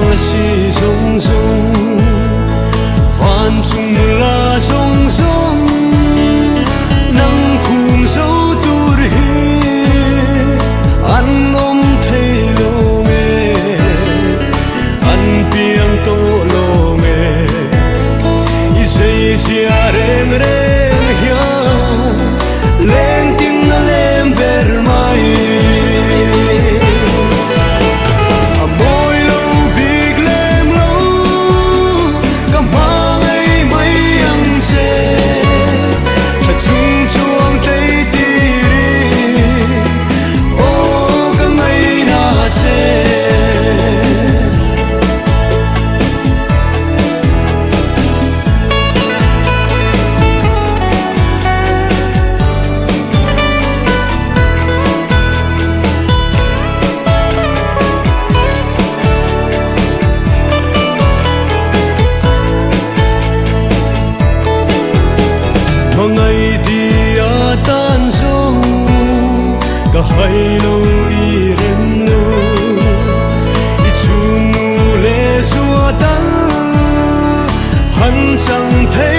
là si rong rong van chung la rong rong nang khung dấu tur hi an om thei lo me an piang to lo me i sei sia rem rem hia leng ting na lem ber mai ngày dia tan rong cả hai lâu i rem lo i chu nu le zua ta han chẳng thấy